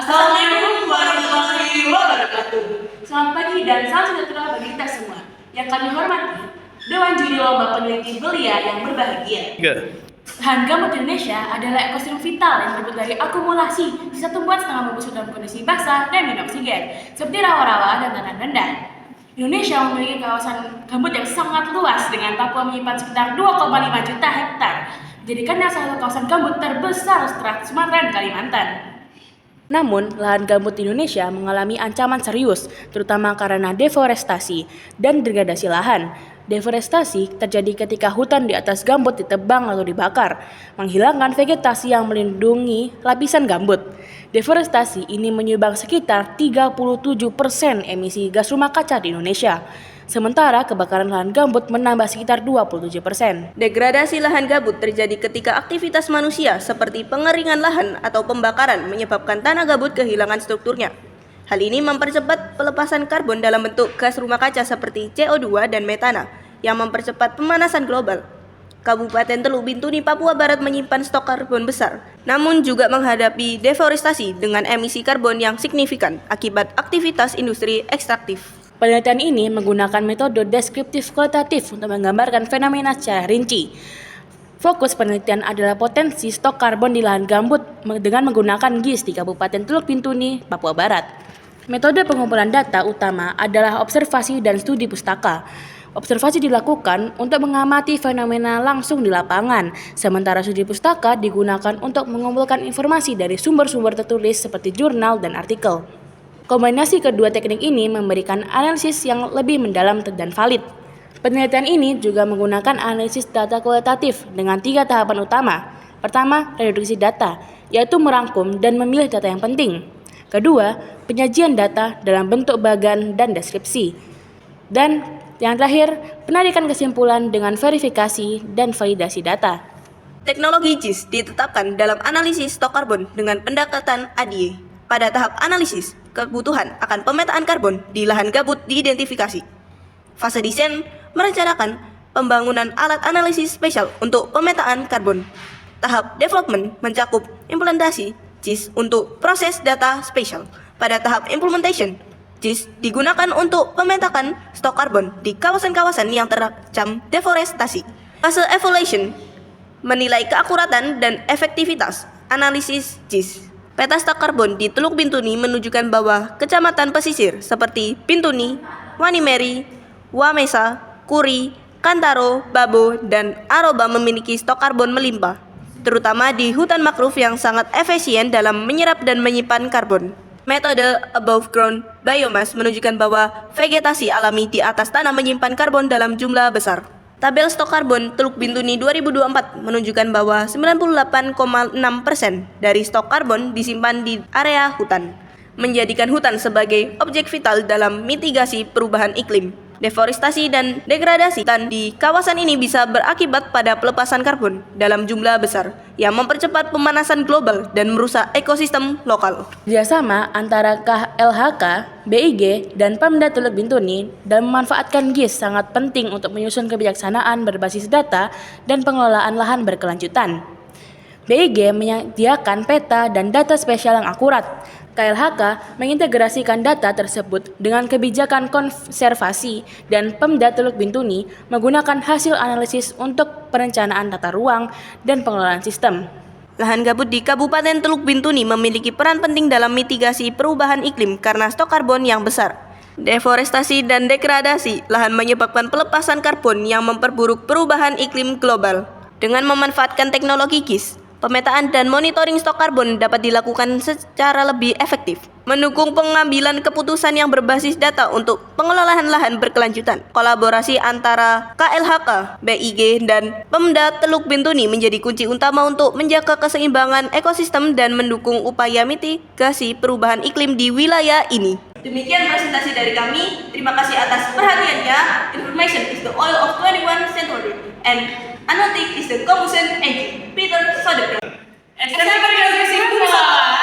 Assalamualaikum warahmatullahi wabarakatuh. Selamat pagi dan salam sejahtera bagi kita semua. Yang kami hormati, Dewan Juri Lomba Peneliti Belia yang berbahagia. Lahan gambut Indonesia adalah ekosistem vital yang terbuat dari akumulasi sisa tumbuhan setengah membusuk dalam kondisi basah dan minim oksigen, seperti rawa-rawa dan tanah rendah. Indonesia memiliki kawasan gambut yang sangat luas dengan Papua menyimpan sekitar 2,5 juta hektar, menjadikannya salah satu kawasan gambut terbesar setelah Sumatera dan Kalimantan. Namun, lahan gambut di Indonesia mengalami ancaman serius, terutama karena deforestasi dan degradasi lahan. Deforestasi terjadi ketika hutan di atas gambut ditebang lalu dibakar, menghilangkan vegetasi yang melindungi lapisan gambut. Deforestasi ini menyumbang sekitar 37% emisi gas rumah kaca di Indonesia. Sementara kebakaran lahan gambut menambah sekitar 27%. Degradasi lahan gambut terjadi ketika aktivitas manusia seperti pengeringan lahan atau pembakaran menyebabkan tanah gambut kehilangan strukturnya. Hal ini mempercepat pelepasan karbon dalam bentuk gas rumah kaca seperti CO2 dan metana yang mempercepat pemanasan global. Kabupaten Teluk Bintuni, Papua Barat menyimpan stok karbon besar, namun juga menghadapi deforestasi dengan emisi karbon yang signifikan akibat aktivitas industri ekstraktif. Penelitian ini menggunakan metode deskriptif kualitatif untuk menggambarkan fenomena secara rinci. Fokus penelitian adalah potensi stok karbon di lahan gambut dengan menggunakan GIS di Kabupaten Teluk Bintuni, Papua Barat. Metode pengumpulan data utama adalah observasi dan studi pustaka. Observasi dilakukan untuk mengamati fenomena langsung di lapangan, sementara studi pustaka digunakan untuk mengumpulkan informasi dari sumber-sumber tertulis seperti jurnal dan artikel. Kombinasi kedua teknik ini memberikan analisis yang lebih mendalam dan valid. Penelitian ini juga menggunakan analisis data kualitatif dengan 3 tahapan utama. Pertama, reduksi data, yaitu merangkum dan memilih data yang penting. Kedua, penyajian data dalam bentuk bagan dan deskripsi. Dan yang terakhir, penarikan kesimpulan dengan verifikasi dan validasi data. Teknologi GIS ditetapkan dalam analisis stok karbon dengan pendekatan ADIE. Pada tahap analisis, kebutuhan akan pemetaan karbon di lahan gambut diidentifikasi. Fase desain merencanakan pembangunan alat analisis spesial untuk pemetaan karbon. Tahap development mencakup implementasi GIS untuk proses data spesial. Pada tahap implementation, GIS digunakan untuk pemetakan stok karbon di kawasan-kawasan yang terancam deforestasi. Fase evaluation menilai keakuratan dan efektivitas analisis GIS. Peta stok karbon di Teluk Bintuni menunjukkan bahwa kecamatan pesisir seperti Bintuni, Wanimeri, Wamesa, Kuri, Kantaro, Babo, dan Aroba memiliki stok karbon melimpah, terutama di hutan mangrove yang sangat efisien dalam menyerap dan menyimpan karbon. Metode above ground biomass menunjukkan bahwa vegetasi alami di atas tanah menyimpan karbon dalam jumlah besar. Tabel stok karbon Teluk Bintuni 2024 menunjukkan bahwa 98,6% dari stok karbon disimpan di area hutan, menjadikan hutan sebagai objek vital dalam mitigasi perubahan iklim. Deforestasi dan degradasi hutan di kawasan ini bisa berakibat pada pelepasan karbon dalam jumlah besar yang mempercepat pemanasan global dan merusak ekosistem lokal. Kerjasama antara KLHK, BIG, dan Pemda Teluk Bintuni dalam memanfaatkan GIS sangat penting untuk menyusun kebijaksanaan berbasis data dan pengelolaan lahan berkelanjutan. BIG menyediakan peta dan data spesial yang akurat. KLHK mengintegrasikan data tersebut dengan kebijakan konservasi, dan Pemda Teluk Bintuni menggunakan hasil analisis untuk perencanaan tata ruang dan pengelolaan sistem. Lahan gambut di Kabupaten Teluk Bintuni memiliki peran penting dalam mitigasi perubahan iklim karena stok karbon yang besar. Deforestasi dan degradasi lahan menyebabkan pelepasan karbon yang memperburuk perubahan iklim global. Dengan memanfaatkan teknologi GIS, pemetaan dan monitoring stok karbon dapat dilakukan secara lebih efektif, mendukung pengambilan keputusan yang berbasis data untuk pengelolaan lahan berkelanjutan. Kolaborasi antara KLHK, BIG, dan Pemda Teluk Bintuni menjadi kunci utama untuk menjaga keseimbangan ekosistem dan mendukung upaya mitigasi perubahan iklim di wilayah ini. Demikian presentasi dari kami. Terima kasih atas perhatiannya. Information is the oil of 21st century, and analytics is the combustion engine. Peter Soderbergh. Sampai jumpa di video selanjutnya.